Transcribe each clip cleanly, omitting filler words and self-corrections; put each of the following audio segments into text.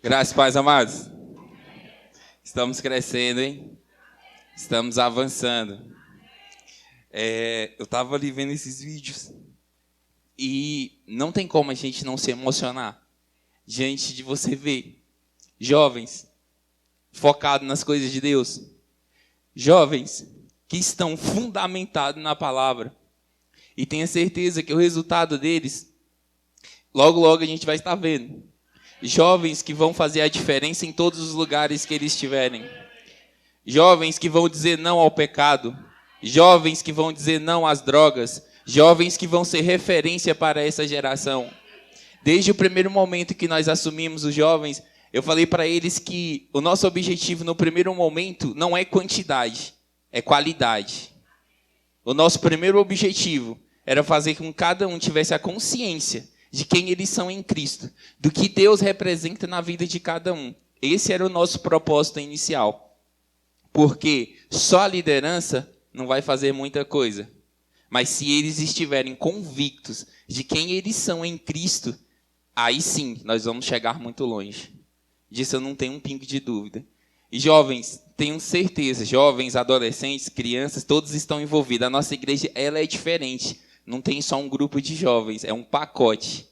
Graças e paz, amados. Estamos crescendo, hein? Estamos avançando. Eu estava ali vendo esses vídeos e não tem como a gente não se emocionar diante de você ver jovens focados nas coisas de Deus, jovens que estão fundamentados na palavra, e tenha certeza que o resultado deles, logo, logo a gente vai estar vendo. Jovens que vão fazer a diferença em todos os lugares que eles estiverem. Jovens que vão dizer não ao pecado. Jovens que vão dizer não às drogas. Jovens que vão ser referência para essa geração. Desde o primeiro momento que nós assumimos os jovens, eu falei para eles que o nosso objetivo no primeiro momento não é quantidade, é qualidade. O nosso primeiro objetivo era fazer com que cada um tivesse a consciência de quem eles são em Cristo, do que Deus representa na vida de cada um. Esse era o nosso propósito inicial. Porque só a liderança não vai fazer muita coisa. Mas se eles estiverem convictos de quem eles são em Cristo, aí sim nós vamos chegar muito longe. Disso eu não tenho um pingo de dúvida. E jovens, tenham certeza, jovens, adolescentes, crianças, todos estão envolvidos. A nossa igreja, ela é diferente. Não tem só um grupo de jovens, é um pacote.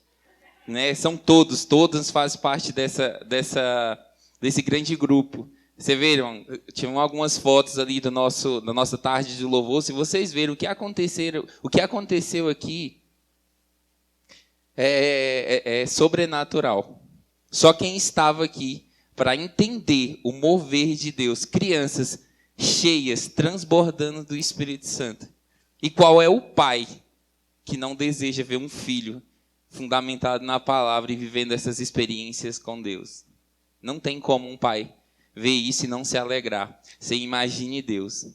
Né? São todos fazem parte desse grande grupo. Vocês viram? Tinham algumas fotos ali da nossa tarde de louvor. Se vocês viram o que aconteceu aqui, é sobrenatural. Só quem estava aqui para entender o mover de Deus, crianças cheias, transbordando do Espírito Santo. E qual é o pai que não deseja ver um filho fundamentado na palavra e vivendo essas experiências com Deus? Não tem como um pai ver isso e não se alegrar. Você imagine Deus.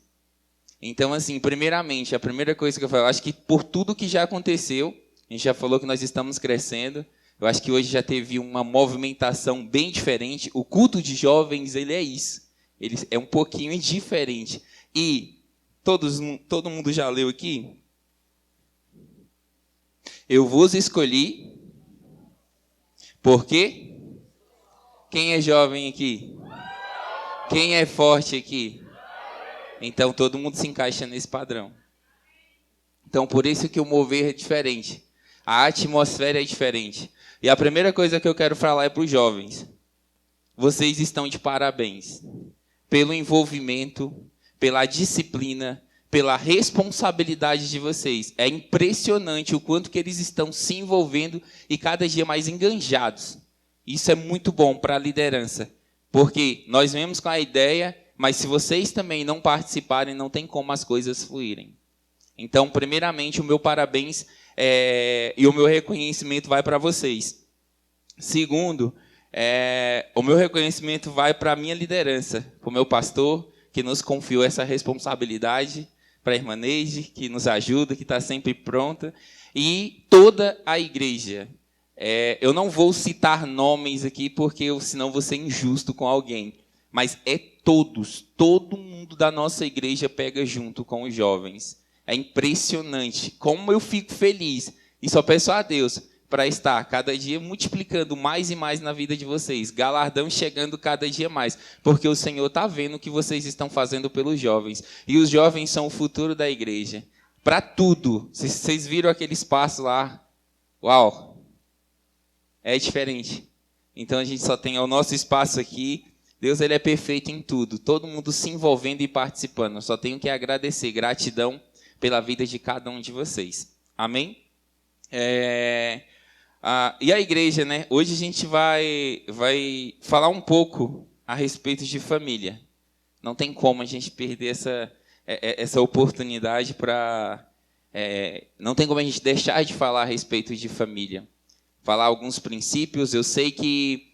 Então, assim, primeiramente, a primeira coisa que eu falo, eu acho que por tudo que já aconteceu, a gente já falou que nós estamos crescendo, eu acho que hoje já teve uma movimentação bem diferente. O culto de jovens, ele é isso. Ele é um pouquinho diferente. E todo mundo já leu aqui? Eu vos escolhi, porque quem é jovem aqui? Quem é forte aqui? Então todo mundo se encaixa nesse padrão. Então por isso que o mover é diferente. A atmosfera é diferente. E a primeira coisa que eu quero falar é para os jovens. Vocês estão de parabéns pelo envolvimento, pela disciplina, pela responsabilidade de vocês. É impressionante o quanto que eles estão se envolvendo e cada dia mais enganjados. Isso é muito bom para a liderança, porque nós vemos com a ideia, mas se vocês também não participarem, não tem como as coisas fluírem. Então, primeiramente, o meu parabéns e o meu reconhecimento vai para vocês. Segundo, o meu reconhecimento vai para a minha liderança, para o meu pastor, que nos confiou essa responsabilidade, para a irmã Neide, que nos ajuda, que está sempre pronta, e toda a igreja. Eu não vou citar nomes aqui, porque senão vou ser injusto com alguém, mas todo mundo da nossa igreja pega junto com os jovens. É impressionante como eu fico feliz, e só peço a Deus para estar cada dia multiplicando mais e mais na vida de vocês, galardão chegando cada dia mais, porque o Senhor está vendo o que vocês estão fazendo pelos jovens, e os jovens são o futuro da igreja, para tudo. Vocês viram aquele espaço lá? Uau! É diferente. Então a gente só tem o nosso espaço aqui. Deus, ele é perfeito em tudo, todo mundo se envolvendo e participando. Eu só tenho que agradecer, gratidão pela vida de cada um de vocês. Amém? E a igreja, né? Hoje a gente vai falar um pouco a respeito de família. Não tem como a gente perder essa oportunidade não tem como a gente deixar de falar a respeito de família. Falar alguns princípios. Eu sei que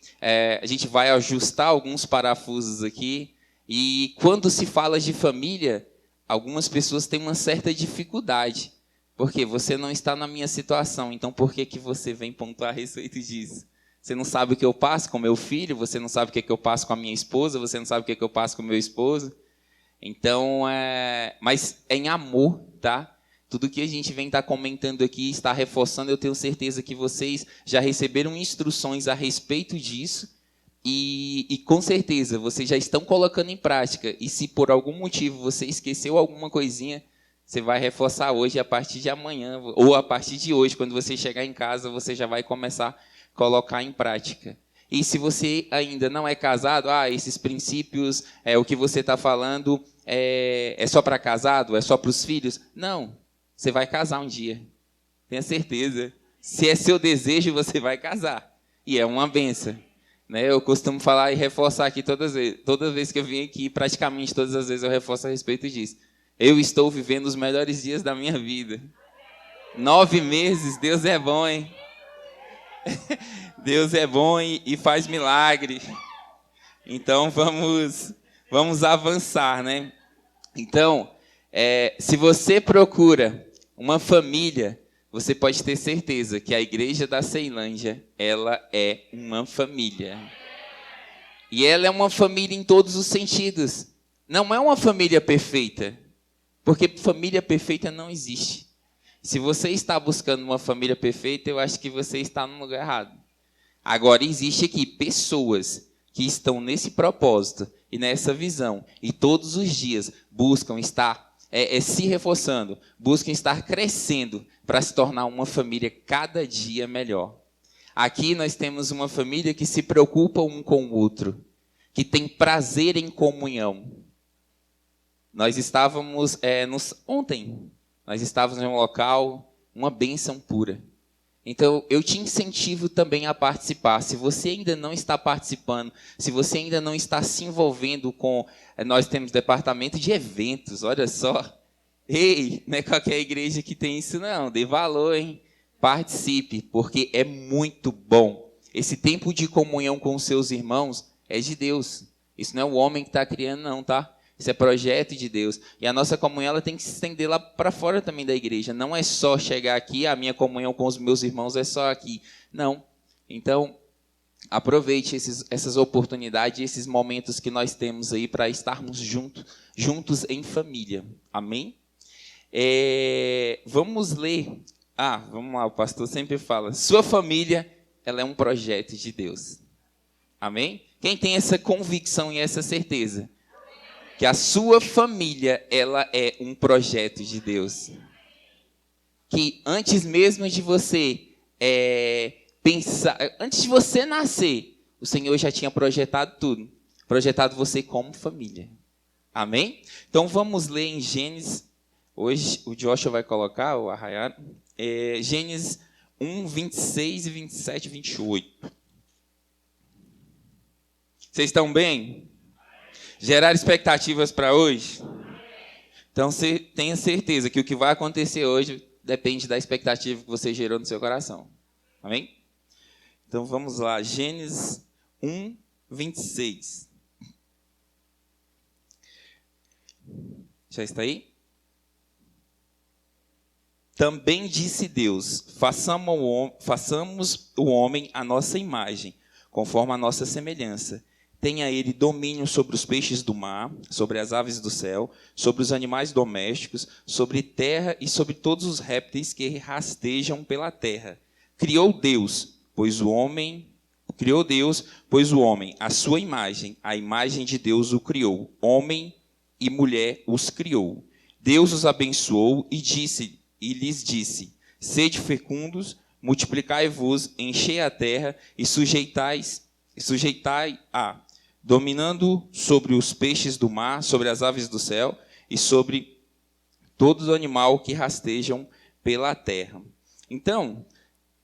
a gente vai ajustar alguns parafusos aqui. E quando se fala de família, algumas pessoas têm uma certa dificuldade. Porque você não está na minha situação, então por que você vem pontuar a respeito disso? Você não sabe o que eu passo com meu filho, você não sabe o que eu passo com a minha esposa, você não sabe o que eu passo com o meu esposo. Então, mas é em amor, tá? Tudo que a gente vem estar comentando aqui, está reforçando, eu tenho certeza que vocês já receberam instruções a respeito disso. E com certeza vocês já estão colocando em prática. E se por algum motivo você esqueceu alguma coisinha, você vai reforçar hoje, a partir de amanhã, ou a partir de hoje, quando você chegar em casa, você já vai começar a colocar em prática. E se você ainda não é casado, esses princípios, o que você está falando, é só para casado? É só para os filhos? Não, você vai casar um dia. Tenha certeza. Se é seu desejo, você vai casar. E é uma bênção. Né? Eu costumo falar e reforçar aqui toda vez que eu vim aqui, praticamente todas as vezes eu reforço a respeito disso. Eu estou vivendo os melhores dias da minha vida. 9 meses, Deus é bom, hein? Deus é bom e faz milagre. Então, vamos avançar, né? Então, se você procura uma família, você pode ter certeza que a igreja da Ceilândia, ela é uma família. E ela é uma família em todos os sentidos. Não é uma família perfeita, porque família perfeita não existe. Se você está buscando uma família perfeita, eu acho que você está no lugar errado. Agora, existe aqui pessoas que estão nesse propósito e nessa visão, e todos os dias buscam estar se reforçando, buscam estar crescendo para se tornar uma família cada dia melhor. Aqui nós temos uma família que se preocupa um com o outro, que tem prazer em comunhão. Nós estávamos, ontem, nós estávamos em um local, uma bênção pura. Então, eu te incentivo também a participar. Se você ainda não está participando, se você ainda não está se envolvendo com... Nós temos departamento de eventos, olha só. Ei, não é qualquer igreja que tem isso não, dê valor, hein? Participe, porque é muito bom. Esse tempo de comunhão com os seus irmãos é de Deus. Isso não é o homem que está criando não, tá? Isso é projeto de Deus. E a nossa comunhão ela tem que se estender lá para fora também da igreja. Não é só chegar aqui, a minha comunhão com os meus irmãos é só aqui. Não. Então, aproveite essas oportunidades, esses momentos que nós temos aí para estarmos juntos em família. Amém? Vamos ler. Vamos lá, o pastor sempre fala. Sua família, ela é um projeto de Deus. Amém? Quem tem essa convicção e essa certeza? Que a sua família, ela é um projeto de Deus. Que antes mesmo de você pensar, antes de você nascer, o Senhor já tinha projetado tudo. Projetado você como família. Amém? Então vamos ler em Gênesis. Hoje o Joshua vai colocar, o Arraiado. Gênesis 1, 26 e 27 e 28. Vocês estão bem? Gerar expectativas para hoje? Então, você tenha certeza que o que vai acontecer hoje depende da expectativa que você gerou no seu coração. Amém? Então, vamos lá. Gênesis 1, 26. Já está aí? Também disse Deus, façamos o homem à nossa imagem, conforme a nossa semelhança. Tenha ele domínio sobre os peixes do mar, sobre as aves do céu, sobre os animais domésticos, sobre terra e sobre todos os répteis que rastejam pela terra. Criou Deus, pois o homem, à sua imagem, a imagem de Deus o criou. Homem e mulher os criou. Deus os abençoou e lhes disse: sede fecundos, multiplicai-vos, enchei a terra e sujeitai-a, dominando sobre os peixes do mar, sobre as aves do céu e sobre todo o animal que rastejam pela terra. Então,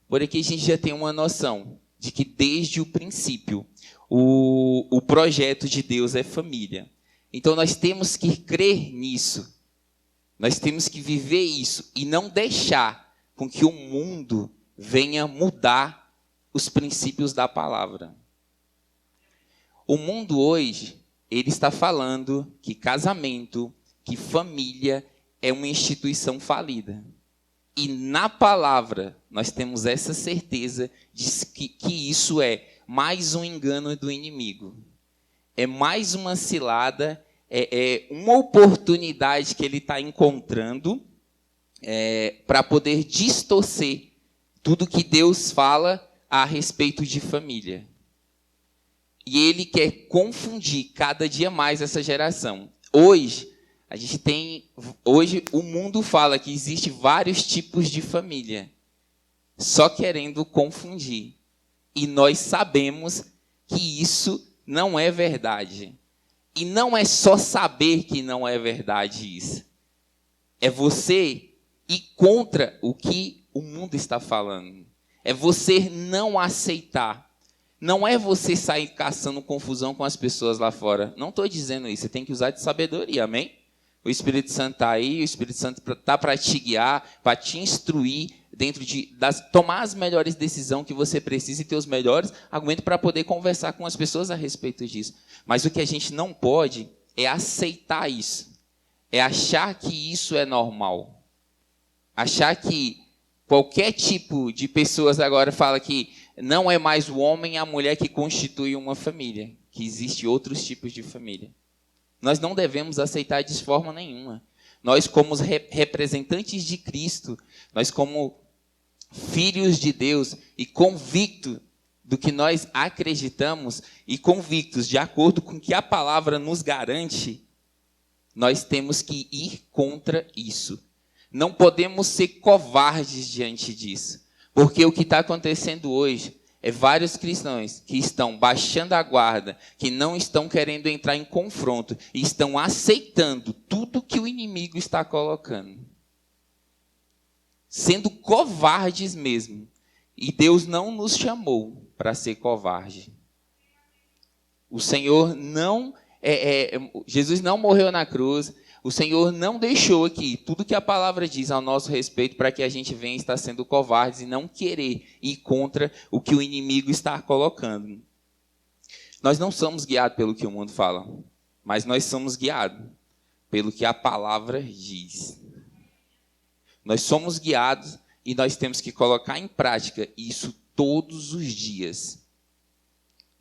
por aqui a gente já tem uma noção de que desde o princípio o projeto de Deus é família. Então nós temos que crer nisso. Nós temos que viver isso e não deixar com que o mundo venha mudar os princípios da palavra. O mundo hoje, ele está falando que casamento, que família é uma instituição falida. E na palavra, nós temos essa certeza de que isso é mais um engano do inimigo. É mais uma cilada, uma oportunidade que ele está encontrando para poder distorcer tudo que Deus fala a respeito de família. E ele quer confundir cada dia mais essa geração. Hoje o mundo fala que existe vários tipos de família, só querendo confundir. E nós sabemos que isso não é verdade. E não é só saber que não é verdade isso. É você ir contra o que o mundo está falando. É você não aceitar. Não é você sair caçando confusão com as pessoas lá fora. Não estou dizendo isso. Você tem que usar de sabedoria, amém? O Espírito Santo está aí, o Espírito Santo está para te guiar, para te instruir, tomar as melhores decisões que você precisa e ter os melhores argumentos para poder conversar com as pessoas a respeito disso. Mas o que a gente não pode é aceitar isso. É achar que isso é normal. Achar que qualquer tipo de pessoas agora fala que não é mais o homem e a mulher que constituem uma família, que existem outros tipos de família. Nós não devemos aceitar de forma nenhuma. Nós, como representantes de Cristo, nós, como filhos de Deus e convictos do que nós acreditamos e convictos de acordo com o que a palavra nos garante, nós temos que ir contra isso. Não podemos ser covardes diante disso. Porque o que está acontecendo hoje é vários cristãos que estão baixando a guarda, que não estão querendo entrar em confronto e estão aceitando tudo que o inimigo está colocando. Sendo covardes mesmo. E Deus não nos chamou para ser covarde. O Senhor não... Jesus não morreu na cruz. O Senhor não deixou aqui tudo que a palavra diz ao nosso respeito para que a gente venha estar sendo covardes e não querer ir contra o que o inimigo está colocando. Nós não somos guiados pelo que o mundo fala, mas nós somos guiados pelo que a palavra diz. Nós somos guiados e nós temos que colocar em prática isso todos os dias.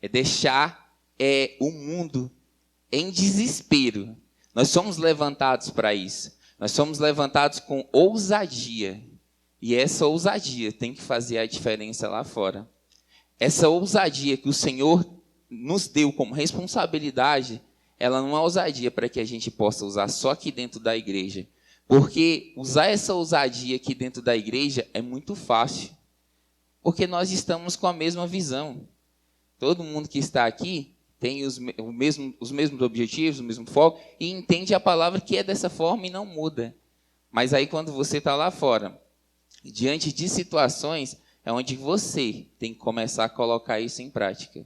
É deixar o mundo em desespero. Nós somos levantados para isso. Nós somos levantados com ousadia. E essa ousadia tem que fazer a diferença lá fora. Essa ousadia que o Senhor nos deu como responsabilidade, ela não é ousadia para que a gente possa usar só aqui dentro da igreja. Porque usar essa ousadia aqui dentro da igreja é muito fácil. Porque nós estamos com a mesma visão. Todo mundo que está aqui tem os mesmos objetivos, o mesmo foco, e entende a palavra que é dessa forma e não muda. Mas aí quando você está lá fora, diante de situações, é onde você tem que começar a colocar isso em prática.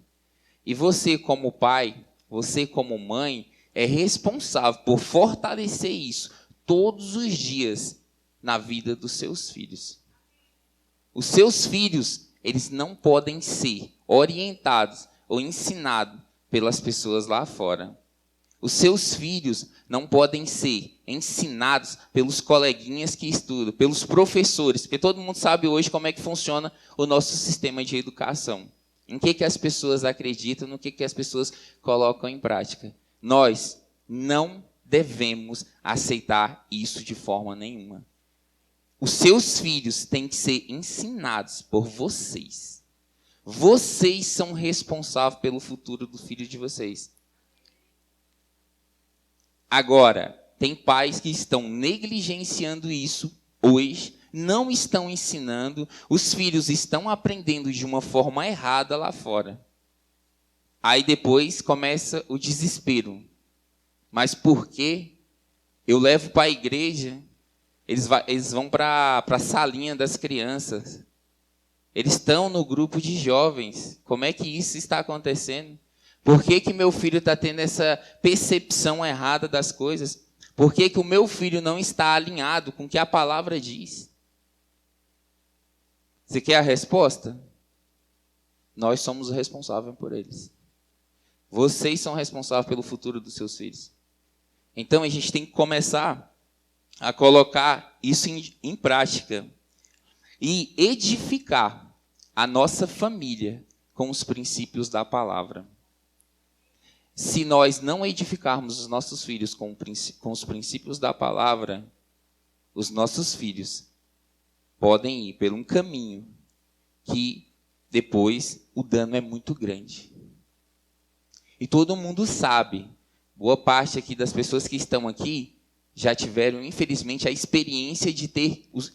E você como pai, você como mãe, é responsável por fortalecer isso todos os dias na vida dos seus filhos. Os seus filhos, eles não podem ser orientados ou ensinados pelas pessoas lá fora. Os seus filhos não podem ser ensinados pelos coleguinhas que estudam, pelos professores, porque todo mundo sabe hoje como é que funciona o nosso sistema de educação. Em que as pessoas acreditam, no que as pessoas colocam em prática. Nós não devemos aceitar isso de forma nenhuma. Os seus filhos têm que ser ensinados por vocês. Vocês são responsáveis pelo futuro do filho de vocês. Agora, tem pais que estão negligenciando isso hoje, não estão ensinando, os filhos estão aprendendo de uma forma errada lá fora. Aí depois começa o desespero. Mas por quê? Eu levo para a igreja, eles vão para a salinha das crianças. Eles estão no grupo de jovens. Como é que isso está acontecendo? Por que meu filho está tendo essa percepção errada das coisas? Por que o meu filho não está alinhado com o que a palavra diz? Você quer a resposta? Nós somos os responsáveis por eles. Vocês são responsáveis pelo futuro dos seus filhos. Então a gente tem que começar a colocar isso em prática. E edificar a nossa família com os princípios da palavra. Se nós não edificarmos os nossos filhos com os princípios da palavra, os nossos filhos podem ir por um caminho que depois o dano é muito grande. E todo mundo sabe, boa parte aqui das pessoas que estão aqui já tiveram, infelizmente, a experiência de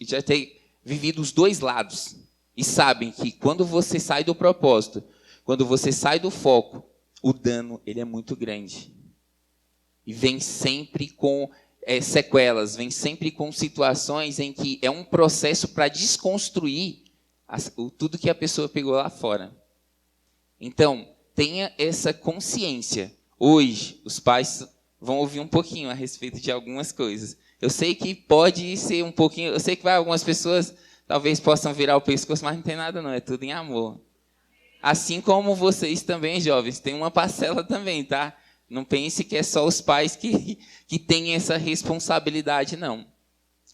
já ter vivido os dois lados. E sabem que quando você sai do propósito, quando você sai do foco, o dano ele é muito grande. E vem sempre com sequelas, vem sempre com situações em que é um processo para desconstruir tudo que a pessoa pegou lá fora. Então, tenha essa consciência. Hoje, os pais vão ouvir um pouquinho a respeito de algumas coisas. Eu sei que pode ser um pouquinho... Eu sei que algumas pessoas talvez possam virar o pescoço, mas não tem nada não, é tudo em amor. Assim como vocês também, jovens, tem uma parcela também, tá? Não pense que é só os pais que têm essa responsabilidade, não.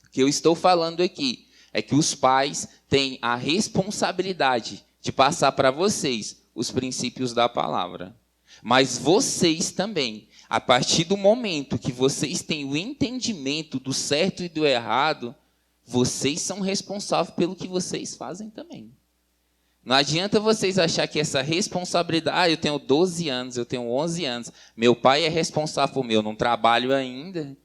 O que eu estou falando aqui é que os pais têm a responsabilidade de passar para vocês os princípios da palavra. Mas vocês também, a partir do momento que vocês têm o entendimento do certo e do errado, vocês são responsáveis pelo que vocês fazem também. Não adianta vocês achar que essa responsabilidade... eu tenho 12 anos, eu tenho 11 anos, meu pai é responsável por mim, eu não trabalho ainda.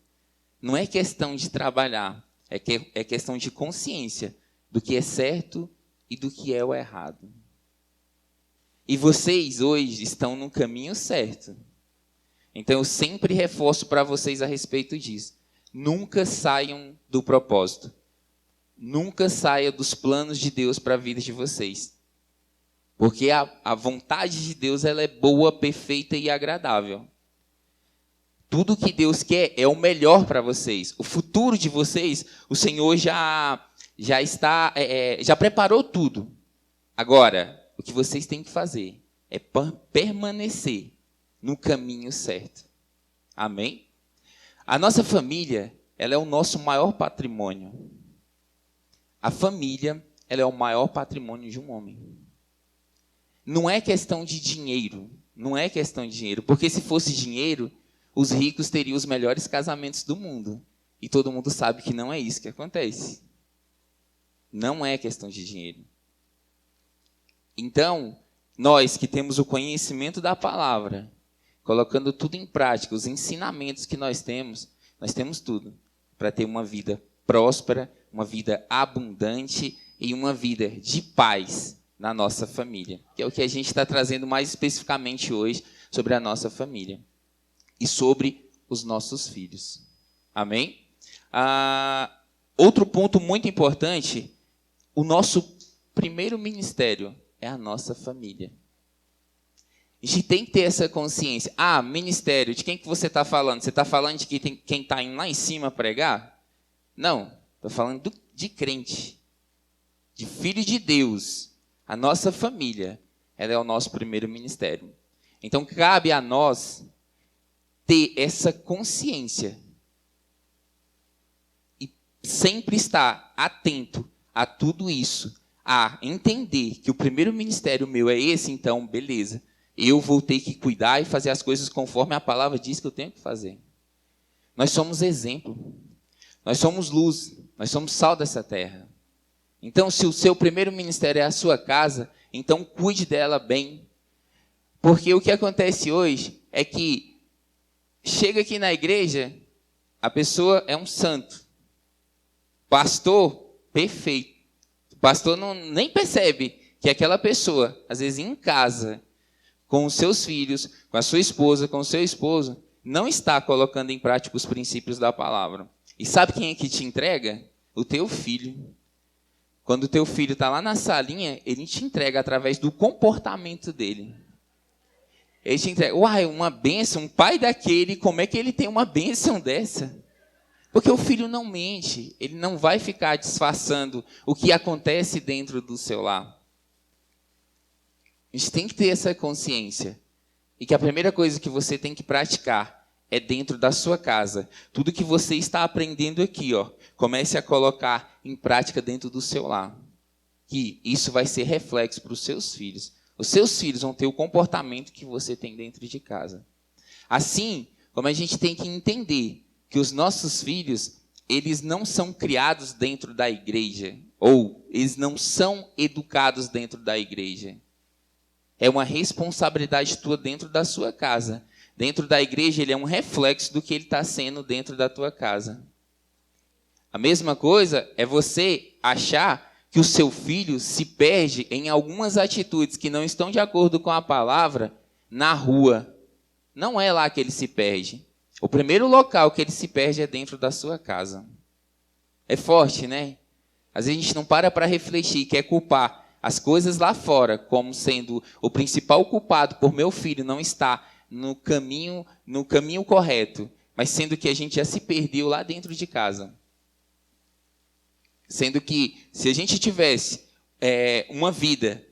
Não é questão de trabalhar, é questão de consciência do que é certo e do que é o errado. E vocês hoje estão no caminho certo. Então eu sempre reforço para vocês a respeito disso. Nunca saiam do propósito. Nunca saia dos planos de Deus para a vida de vocês. Porque a vontade de Deus ela é boa, perfeita e agradável. Tudo que Deus quer é o melhor para vocês. O futuro de vocês, o Senhor já preparou tudo. Agora, o que vocês têm que fazer é permanecer no caminho certo. Amém? A nossa família, ela é o nosso maior patrimônio. A família, ela é o maior patrimônio de um homem. Não é questão de dinheiro. Não é questão de dinheiro. Porque se fosse dinheiro, os ricos teriam os melhores casamentos do mundo. E todo mundo sabe que não é isso que acontece. Não é questão de dinheiro. Então, nós que temos o conhecimento da palavra, colocando tudo em prática, os ensinamentos que nós temos tudo para ter uma vida próspera, uma vida abundante e uma vida de paz na nossa família. Que é o que a gente está trazendo mais especificamente hoje sobre a nossa família e sobre os nossos filhos. Amém? Outro ponto muito importante, o nosso primeiro ministério é a nossa família. A gente tem que ter essa consciência. Ministério, de quem que você está falando? Você está falando de quem está indo lá em cima pregar? Não, estou falando de crente, de filho de Deus. A nossa família, ela é o nosso primeiro ministério. Então, cabe a nós ter essa consciência e sempre estar atento a tudo isso, a entender que o primeiro ministério meu é esse, então, beleza. Eu vou ter que cuidar e fazer as coisas conforme a palavra diz que eu tenho que fazer. Nós somos exemplo. Nós somos luz. Nós somos sal dessa terra. Então, se o seu primeiro ministério é a sua casa, então cuide dela bem. Porque o que acontece hoje é que chega aqui na igreja, a pessoa é um santo. Pastor, perfeito. O pastor nem percebe que aquela pessoa, às vezes em casa, com os seus filhos, com a sua esposa, com o seu esposo, não está colocando em prática os princípios da palavra. E sabe quem é que te entrega? O teu filho. Quando o teu filho está lá na salinha, ele te entrega através do comportamento dele. Ele te entrega, uma bênção, um pai daquele, como é que ele tem uma bênção dessa? Porque o filho não mente, ele não vai ficar disfarçando o que acontece dentro do seu lar. A gente tem que ter essa consciência. E que a primeira coisa que você tem que praticar é dentro da sua casa. Tudo que você está aprendendo aqui, comece a colocar em prática dentro do seu lar. Que isso vai ser reflexo para os seus filhos. Os seus filhos vão ter o comportamento que você tem dentro de casa. Assim, como a gente tem que entender que os nossos filhos, eles não são criados dentro da igreja. Ou eles não são educados dentro da igreja. É uma responsabilidade tua dentro da sua casa. Dentro da igreja, ele é um reflexo do que ele está sendo dentro da tua casa. A mesma coisa é você achar que o seu filho se perde em algumas atitudes que não estão de acordo com a palavra na rua. Não é lá que ele se perde. O primeiro local que ele se perde é dentro da sua casa. É forte, né? Às vezes a gente não para refletir, quer culpar as coisas lá fora como sendo o principal culpado por meu filho não estar no caminho correto, mas sendo que a gente já se perdeu lá dentro de casa. Sendo que se a gente tivesse uma vida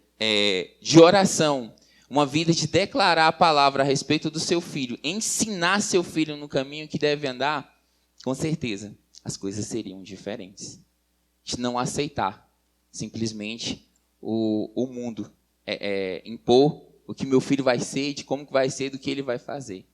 de oração, uma vida de declarar a palavra a respeito do seu filho, ensinar seu filho no caminho que deve andar, com certeza as coisas seriam diferentes. De não aceitar simplesmente o mundo impor o que meu filho vai ser, de como que vai ser, do que ele vai fazer.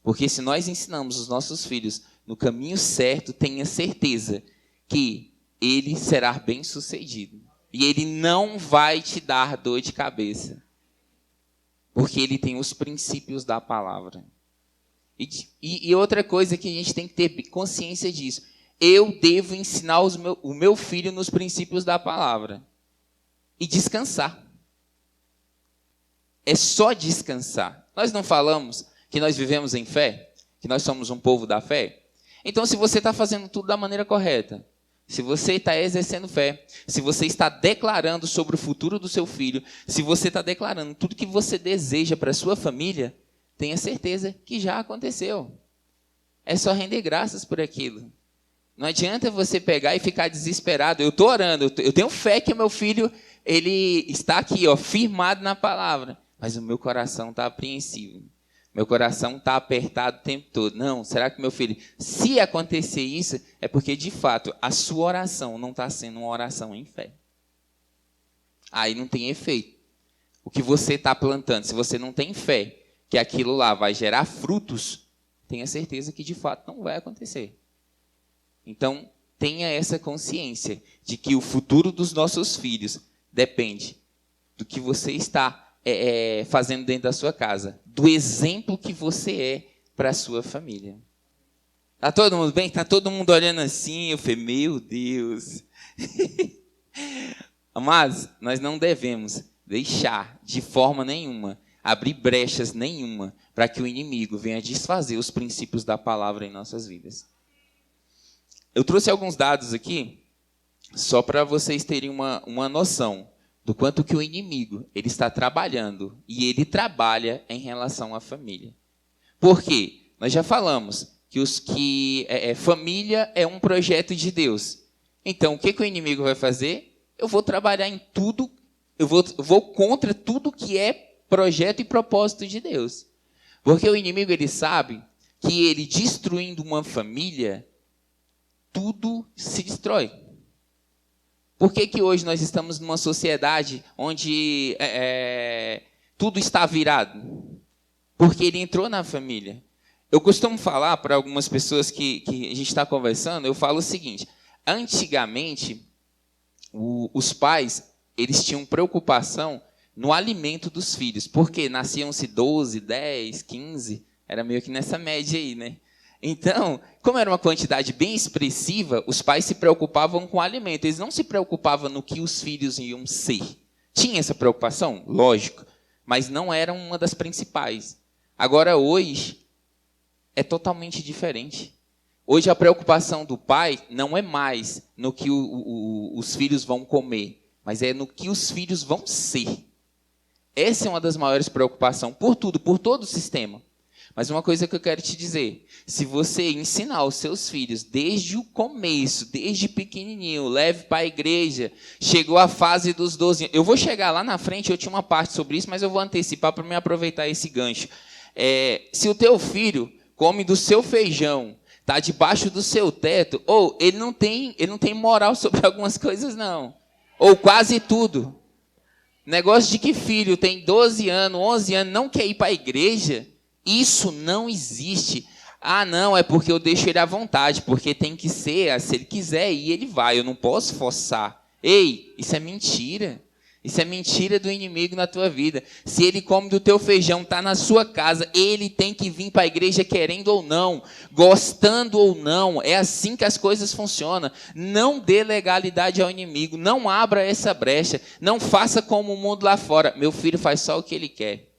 Porque se nós ensinamos os nossos filhos no caminho certo, tenha certeza que ele será bem-sucedido. E ele não vai te dar dor de cabeça. Porque ele tem os princípios da palavra. E outra coisa que a gente tem que ter consciência disso. Eu devo ensinar o meu filho nos princípios da palavra. E descansar. É só descansar. Nós não falamos que nós vivemos em fé? Que nós somos um povo da fé? Então, se você está fazendo tudo da maneira correta, se você está exercendo fé, se você está declarando sobre o futuro do seu filho, se você está declarando tudo que você deseja para a sua família, tenha certeza que já aconteceu. É só render graças por aquilo. Não adianta você pegar e ficar desesperado. Eu estou orando, eu tenho fé que meu filho ele está aqui, firmado na palavra. Mas o meu coração está apreensivo. Meu coração está apertado o tempo todo. Não, será que meu filho... Se acontecer isso, é porque, de fato, a sua oração não está sendo uma oração em fé. Aí não tem efeito. O que você está plantando, se você não tem fé que aquilo lá vai gerar frutos, tenha certeza que, de fato, não vai acontecer. Então, tenha essa consciência de que o futuro dos nossos filhos depende do que você está fazendo dentro da sua casa, do exemplo que você é para a sua família. Tá todo mundo bem? Tá todo mundo olhando assim? Eu falei, meu Deus. Mas nós não devemos deixar de forma nenhuma, abrir brechas nenhuma, para que o inimigo venha desfazer os princípios da palavra em nossas vidas. Eu trouxe alguns dados aqui, só para vocês terem uma noção do quanto que o inimigo ele está trabalhando, e ele trabalha em relação à família. Por quê? Nós já falamos que família é um projeto de Deus. Então, o que o inimigo vai fazer? Eu vou trabalhar em tudo, eu vou contra tudo que é projeto e propósito de Deus. Porque o inimigo ele sabe que ele destruindo uma família, tudo se destrói. Por que hoje nós estamos numa sociedade onde tudo está virado? Porque ele entrou na família. Eu costumo falar para algumas pessoas que a gente está conversando, eu falo o seguinte, antigamente, os pais eles tinham preocupação no alimento dos filhos, porque nasciam-se 12, 10, 15, era meio que nessa média aí, né? Então, como era uma quantidade bem expressiva, os pais se preocupavam com o alimento. Eles não se preocupavam no que os filhos iam ser. Tinha essa preocupação? Lógico. Mas não era uma das principais. Agora, hoje, é totalmente diferente. Hoje, a preocupação do pai não é mais no que os filhos vão comer, mas é no que os filhos vão ser. Essa é uma das maiores preocupações, por tudo, por todo o sistema. Mas uma coisa que eu quero te dizer, se você ensinar os seus filhos desde o começo, desde pequenininho, leve para a igreja, chegou a fase dos 12 anos. Eu vou chegar lá na frente, eu tinha uma parte sobre isso, mas eu vou antecipar para me aproveitar esse gancho. Se o teu filho come do seu feijão, está debaixo do seu teto, ou ele não tem moral sobre algumas coisas, não. Ou quase tudo. Negócio de que filho tem 12 anos, 11 anos, não quer ir para a igreja... Isso não existe. Ah, não, é porque eu deixo ele à vontade, porque tem que ser, se ele quiser ir, ele vai, eu não posso forçar. Ei, isso é mentira. Isso é mentira do inimigo na tua vida. Se ele come do teu feijão, está na sua casa, ele tem que vir para a igreja querendo ou não, gostando ou não. É assim que as coisas funcionam. Não dê legalidade ao inimigo, não abra essa brecha, não faça como o mundo lá fora. Meu filho faz só o que ele quer.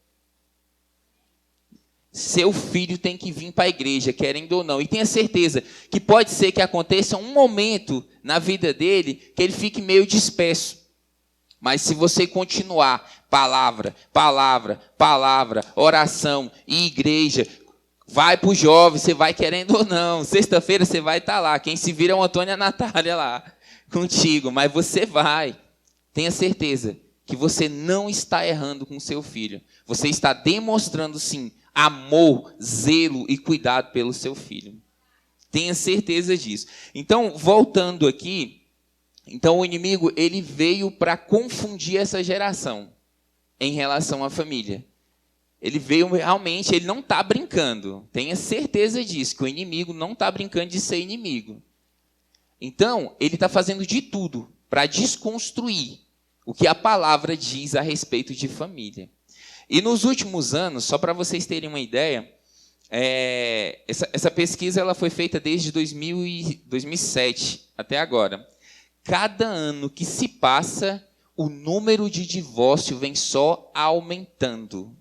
Seu filho tem que vir para a igreja, querendo ou não. E tenha certeza que pode ser que aconteça um momento na vida dele que ele fique meio disperso. Mas se você continuar, palavra, palavra, palavra, oração e igreja, vai para o jovem, você vai querendo ou não. Sexta-feira você vai estar lá. Quem se vira é o Antônio e a Natália lá, contigo. Mas você vai. Tenha certeza que você não está errando com seu filho. Você está demonstrando, sim, amor, zelo e cuidado pelo seu filho. Tenha certeza disso. Então, voltando aqui, então o inimigo ele veio para confundir essa geração em relação à família. Ele veio realmente, ele não está brincando. Tenha certeza disso, que o inimigo não está brincando de ser inimigo. Então, ele está fazendo de tudo para desconstruir o que a palavra diz a respeito de família. E nos últimos anos, só para vocês terem uma ideia, essa pesquisa ela foi feita desde 2007 até agora. Cada ano que se passa, o número de divórcio vem só aumentando.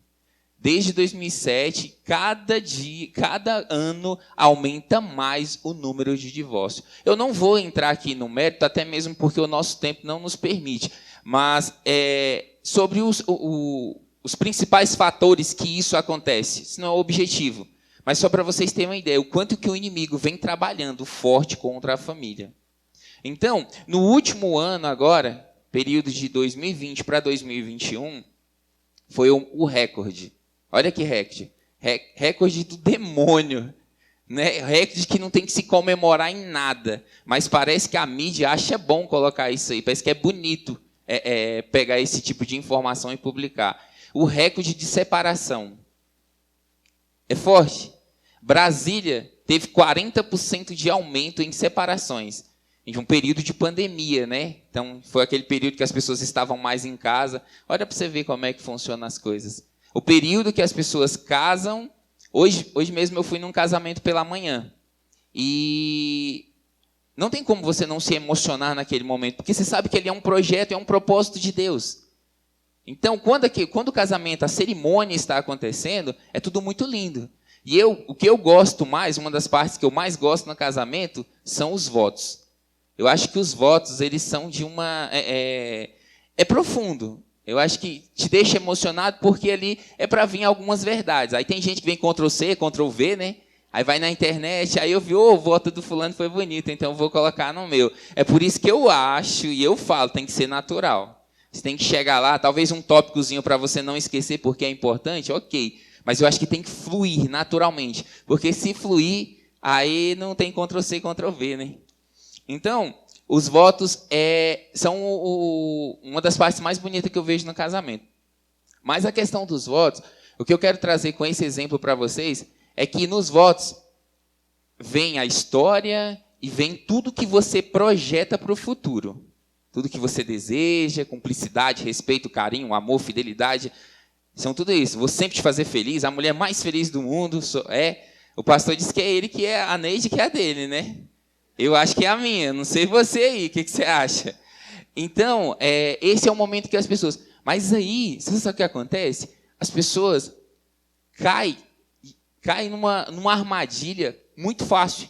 Desde 2007, cada ano aumenta mais o número de divórcio. Eu não vou entrar aqui no mérito, até mesmo porque o nosso tempo não nos permite, mas sobre os principais fatores que isso acontece. Isso não é o objetivo, mas só para vocês terem uma ideia, o quanto que o inimigo vem trabalhando forte contra a família. Então, no último ano agora, período de 2020 para 2021, foi o recorde. Olha que recorde. Recorde do demônio. Né? Recorde que não tem que se comemorar em nada. Mas parece que a mídia acha bom colocar isso aí. Parece que é bonito pegar esse tipo de informação e publicar. O recorde de separação. É forte. Brasília teve 40% de aumento em separações. Em um período de pandemia, né? Então, foi aquele período que as pessoas estavam mais em casa. Olha para você ver como é que funcionam as coisas. O período que as pessoas casam... Hoje mesmo eu fui num casamento pela manhã. E não tem como você não se emocionar naquele momento, porque você sabe que ele é um projeto, é um propósito de Deus. Então, quando o casamento, a cerimônia está acontecendo, é tudo muito lindo. E o que eu gosto mais, uma das partes que eu mais gosto no casamento, são os votos. Eu acho que os votos, eles são de uma... É profundo. Eu acho que te deixa emocionado porque ali é para vir algumas verdades. Aí tem gente que vem Ctrl+C, Ctrl+V, né? Aí vai na internet, aí eu vi, o voto do fulano foi bonito, então eu vou colocar no meu. É por isso que eu acho, e eu falo, tem que ser natural. Você tem que chegar lá, talvez um tópicozinho para você não esquecer porque é importante, ok. Mas eu acho que tem que fluir naturalmente. Porque se fluir, aí não tem Ctrl+C, Ctrl+V, né? Então, os votos são uma das partes mais bonitas que eu vejo no casamento. Mas a questão dos votos, o que eu quero trazer com esse exemplo para vocês, é que nos votos vem a história e vem tudo que você projeta para o futuro. Tudo que você deseja, cumplicidade, respeito, carinho, amor, fidelidade, são tudo isso. Vou sempre te fazer feliz, a mulher mais feliz do mundo o pastor disse que é ele que é a Neide, que é a dele, né? Eu acho que é a minha, não sei você aí, o que você acha? Então, esse é o momento que as pessoas... Mas aí, você sabe o que acontece? As pessoas caem numa armadilha muito fácil.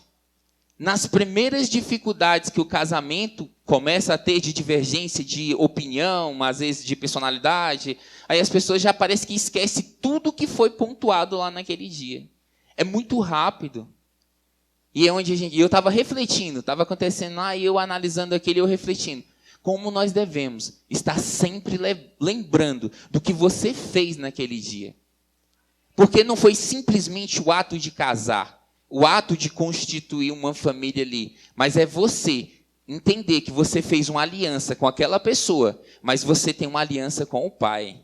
Nas primeiras dificuldades que o casamento começa a ter de divergência de opinião, às vezes de personalidade, aí as pessoas já parece que esquecem tudo que foi pontuado lá naquele dia. É muito rápido. E é onde eu estava refletindo, estava acontecendo lá, e eu analisando aquele, eu refletindo. Como nós devemos estar sempre lembrando do que você fez naquele dia. Porque não foi simplesmente o ato de casar, o ato de constituir uma família ali, mas é você entender que você fez uma aliança com aquela pessoa, mas você tem uma aliança com o Pai.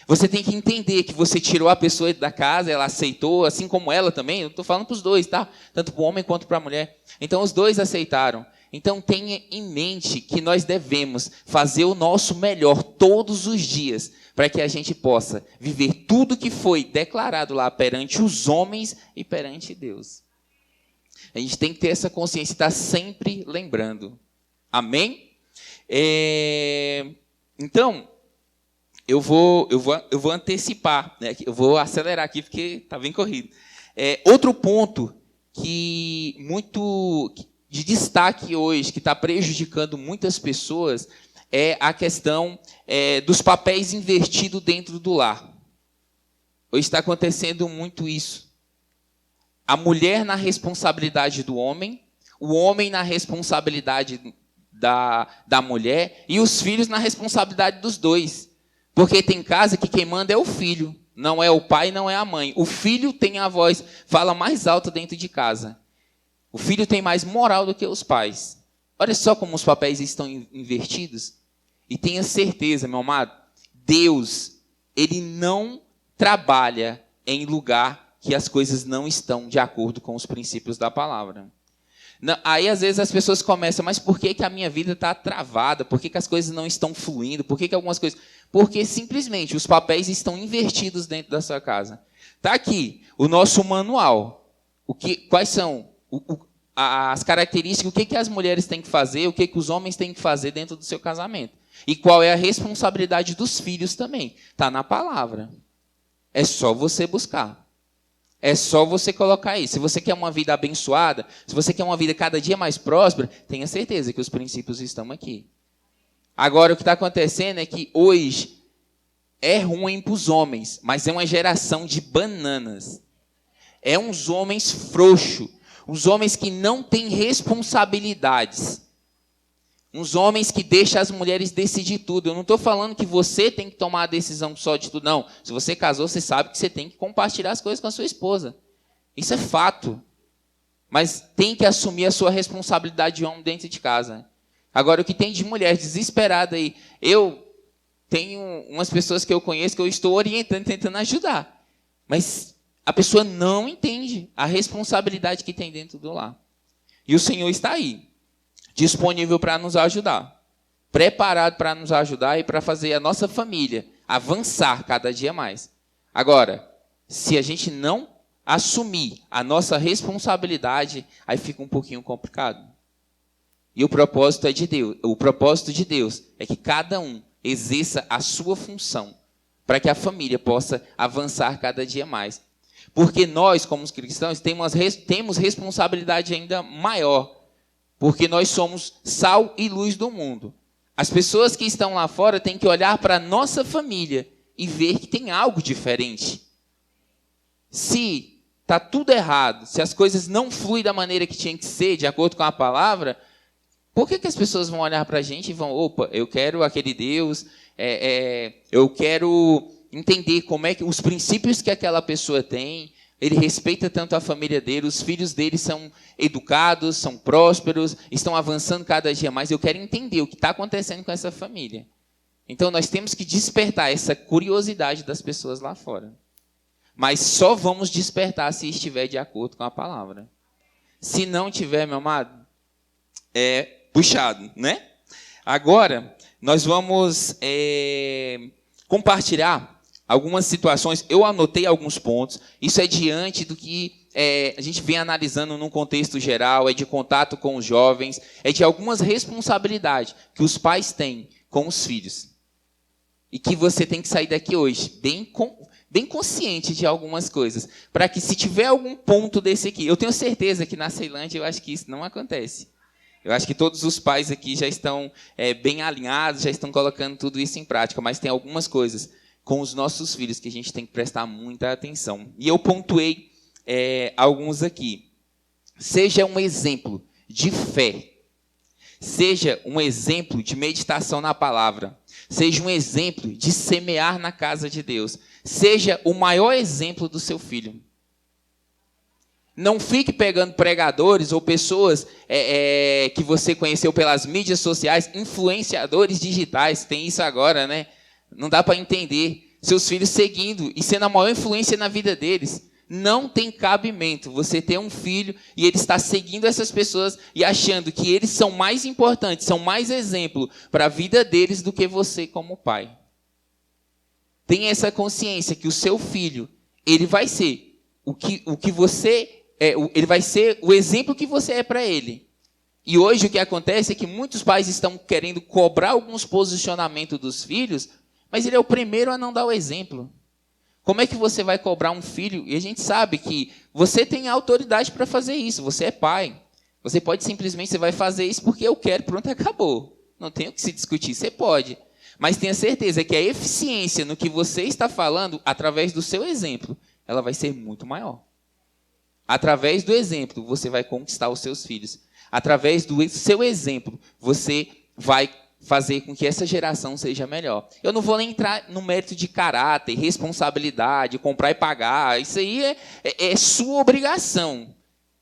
Você tem que entender que você tirou a pessoa da casa, ela aceitou, assim como ela também. Eu estou falando para os dois, tá? Tanto para o homem quanto para a mulher. Então, os dois aceitaram. Então tenha em mente que nós devemos fazer o nosso melhor todos os dias para que a gente possa viver tudo que foi declarado lá perante os homens e perante Deus. A gente tem que ter essa consciência e estar sempre lembrando. Amém? Então, eu vou antecipar, né? Eu vou acelerar aqui porque está bem corrido. Outro ponto que muito de destaque hoje, que está prejudicando muitas pessoas, é a questão dos papéis invertidos dentro do lar. Hoje está acontecendo muito isso. A mulher na responsabilidade do homem, o homem na responsabilidade da mulher e os filhos na responsabilidade dos dois. Porque tem casa que quem manda é o filho, não é o pai, não é a mãe. O filho tem a voz, fala mais alto dentro de casa. O filho tem mais moral do que os pais. Olha só como os papéis estão invertidos. E tenha certeza, meu amado, Deus, Ele não trabalha em lugar que as coisas não estão de acordo com os princípios da palavra. Não, aí, às vezes, as pessoas começam, mas por que a minha vida está travada? Por que as coisas não estão fluindo? Por que algumas coisas... Porque, simplesmente, os papéis estão invertidos dentro da sua casa. Está aqui o nosso manual. Quais são as características, o que as mulheres têm que fazer, o que os homens têm que fazer dentro do seu casamento. E qual é a responsabilidade dos filhos também. Está na palavra. É só você buscar. É só você colocar aí. Se você quer uma vida abençoada, se você quer uma vida cada dia mais próspera, tenha certeza que os princípios estão aqui. Agora, o que está acontecendo é que hoje é ruim para os homens, mas é uma geração de bananas. É uns homens frouxos, uns homens que não têm responsabilidades. Uns homens que deixam as mulheres decidir tudo. Eu não estou falando que você tem que tomar a decisão só de tudo, não. Se você casou, você sabe que você tem que compartilhar as coisas com a sua esposa. Isso é fato. Mas tem que assumir a sua responsabilidade de homem dentro de casa. Agora, o que tem de mulher desesperada aí? Eu tenho umas pessoas que eu conheço que eu estou orientando, tentando ajudar. Mas a pessoa não entende a responsabilidade que tem dentro do lar. E o Senhor está aí, disponível para nos ajudar, preparado para nos ajudar e para fazer a nossa família avançar cada dia mais. Agora, se a gente não assumir a nossa responsabilidade, aí fica um pouquinho complicado. E o propósito é de Deus. O propósito de Deus é que cada um exerça a sua função para que a família possa avançar cada dia mais. Porque nós, como os cristãos, temos responsabilidade ainda maior. Porque nós somos sal e luz do mundo. As pessoas que estão lá fora têm que olhar para a nossa família e ver que tem algo diferente. Se está tudo errado, se as coisas não fluem da maneira que tinha que ser, de acordo com a palavra, por que as pessoas vão olhar para a gente e vão, opa, eu quero aquele Deus, eu quero entender como é que os princípios que aquela pessoa tem, ele respeita tanto a família dele, os filhos dele são educados, são prósperos, estão avançando cada dia mais. Eu quero entender o que está acontecendo com essa família. Então, nós temos que despertar essa curiosidade das pessoas lá fora. Mas só vamos despertar se estiver de acordo com a palavra. Se não tiver, meu amado, é puxado, né? Agora, nós vamos compartilhar algumas situações. Eu anotei alguns pontos. Isso é diante do que a gente vem analisando num contexto geral, é de contato com os jovens, é de algumas responsabilidades que os pais têm com os filhos. E que você tem que sair daqui hoje bem consciente de algumas coisas. Para que se tiver algum ponto desse aqui, eu tenho certeza que na Ceilândia eu acho que isso não acontece. Eu acho que todos os pais aqui já estão bem alinhados, já estão colocando tudo isso em prática, mas tem algumas coisas com os nossos filhos que a gente tem que prestar muita atenção. E eu pontuei alguns aqui. Seja um exemplo de fé. Seja um exemplo de meditação na palavra. Seja um exemplo de semear na casa de Deus. Seja o maior exemplo do seu filho. Não fique pegando pregadores ou pessoas que você conheceu pelas mídias sociais, influenciadores digitais. Tem isso agora, né? Não dá para entender. Seus filhos seguindo e sendo a maior influência na vida deles. Não tem cabimento você ter um filho e ele está seguindo essas pessoas e achando que eles são mais importantes, são mais exemplo para a vida deles do que você como pai. Tenha essa consciência que o seu filho, ele vai ser o que você é, ele vai ser o exemplo que você é para ele. E hoje o que acontece é que muitos pais estão querendo cobrar alguns posicionamentos dos filhos, mas ele é o primeiro a não dar o exemplo. Como é que você vai cobrar um filho? E a gente sabe que você tem autoridade para fazer isso, você é pai. Você pode simplesmente, você vai fazer isso porque eu quero, pronto, acabou. Não tem o que se discutir, você pode. Mas tenha certeza que a eficiência no que você está falando, através do seu exemplo, ela vai ser muito maior. Através do exemplo, você vai conquistar os seus filhos. Através do seu exemplo, você vai fazer com que essa geração seja melhor. Eu não vou nem entrar no mérito de caráter, responsabilidade, comprar e pagar. Isso aí é sua obrigação.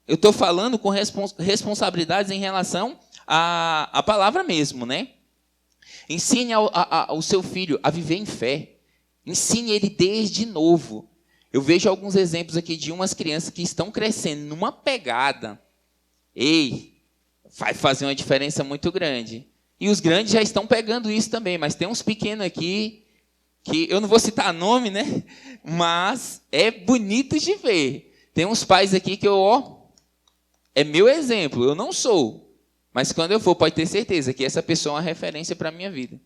Eu estou falando com responsabilidades em relação à palavra mesmo, né? Ensine ao seu filho a viver em fé. Ensine ele desde novo. Eu vejo alguns exemplos aqui de umas crianças que estão crescendo numa pegada. Ei, vai fazer uma diferença muito grande. E os grandes já estão pegando isso também, mas tem uns pequenos aqui, que eu não vou citar nome, né? Mas é bonito de ver. Tem uns pais aqui que é meu exemplo, eu não sou. Mas quando eu for, pode ter certeza que essa pessoa é uma referência para a minha vida.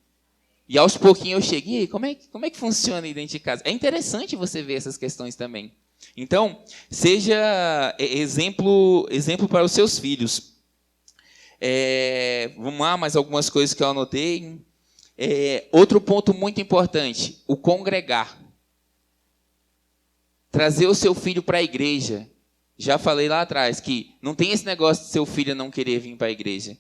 E aos pouquinhos eu cheguei, como é que funciona aí dentro de casa? É interessante você ver essas questões também. Então, seja exemplo para os seus filhos. Vamos lá, mais algumas coisas que eu anotei. Outro ponto muito importante, o congregar. Trazer o seu filho para a igreja. Já falei lá atrás que não tem esse negócio de seu filho não querer vir para a igreja.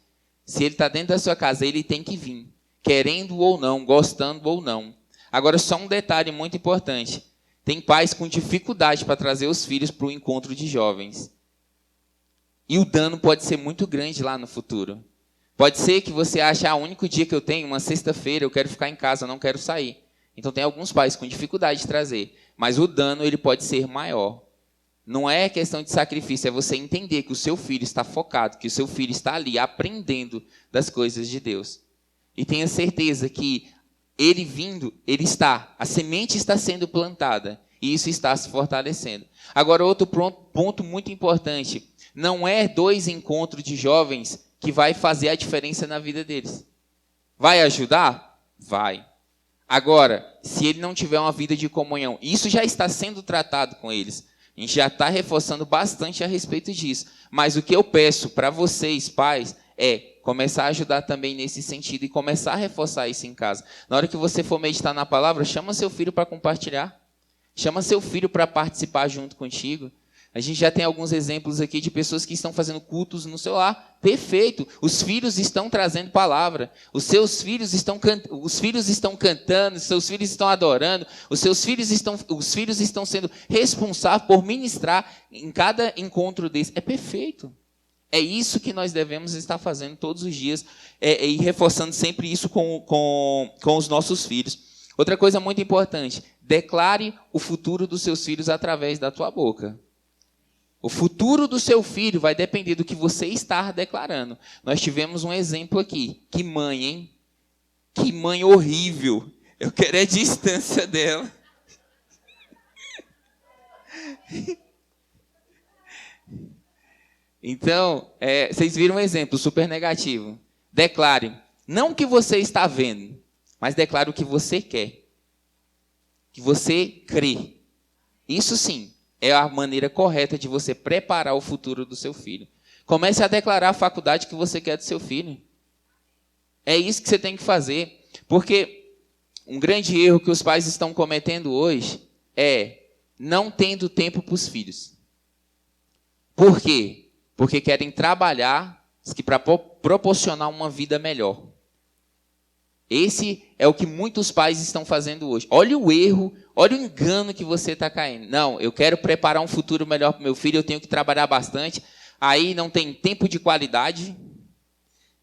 Se ele está dentro da sua casa, ele tem que vir. Querendo ou não, gostando ou não. Agora, só um detalhe muito importante. Tem pais com dificuldade para trazer os filhos para o encontro de jovens. E o dano pode ser muito grande lá no futuro. Pode ser que você ache, o único dia que eu tenho, uma sexta-feira, eu quero ficar em casa, eu não quero sair. Então tem alguns pais com dificuldade de trazer. Mas o dano ele pode ser maior. Não é questão de sacrifício, é você entender que o seu filho está focado, que o seu filho está ali aprendendo das coisas de Deus. E tenha certeza que ele vindo, a semente está sendo plantada. E isso está se fortalecendo. Agora, outro ponto muito importante. Não é 2 encontros de jovens que vai fazer a diferença na vida deles. Vai ajudar? Vai. Agora, se ele não tiver uma vida de comunhão, isso já está sendo tratado com eles. A gente já está reforçando bastante a respeito disso. Mas o que eu peço para vocês, pais, é começar a ajudar também nesse sentido e começar a reforçar isso em casa. Na hora que você for meditar na palavra, chama seu filho para compartilhar. Chama seu filho para participar junto contigo. A gente já tem alguns exemplos aqui de pessoas que estão fazendo cultos no seu lar. Perfeito. Os filhos estão trazendo palavra. Os filhos estão cantando, os seus filhos estão adorando, os filhos estão sendo responsáveis por ministrar em cada encontro desse. É perfeito. É isso que nós devemos estar fazendo todos os dias e reforçando sempre isso com os nossos filhos. Outra coisa muito importante, declare o futuro dos seus filhos através da tua boca. O futuro do seu filho vai depender do que você está declarando. Nós tivemos um exemplo aqui. Que mãe, hein? Que mãe horrível. Eu quero a distância dela. Então, vocês viram um exemplo super negativo. Declare, não o que você está vendo, mas declare o que você quer. Que você crê. Isso sim é a maneira correta de você preparar o futuro do seu filho. Comece a declarar a faculdade que você quer do seu filho. É isso que você tem que fazer. Porque um grande erro que os pais estão cometendo hoje é não tendo tempo para os filhos. Por quê? Porque querem trabalhar para proporcionar uma vida melhor. Esse é o que muitos pais estão fazendo hoje. Olha o erro, olha o engano que você está caindo. Não, eu quero preparar um futuro melhor para o meu filho, eu tenho que trabalhar bastante. Aí não tem tempo de qualidade,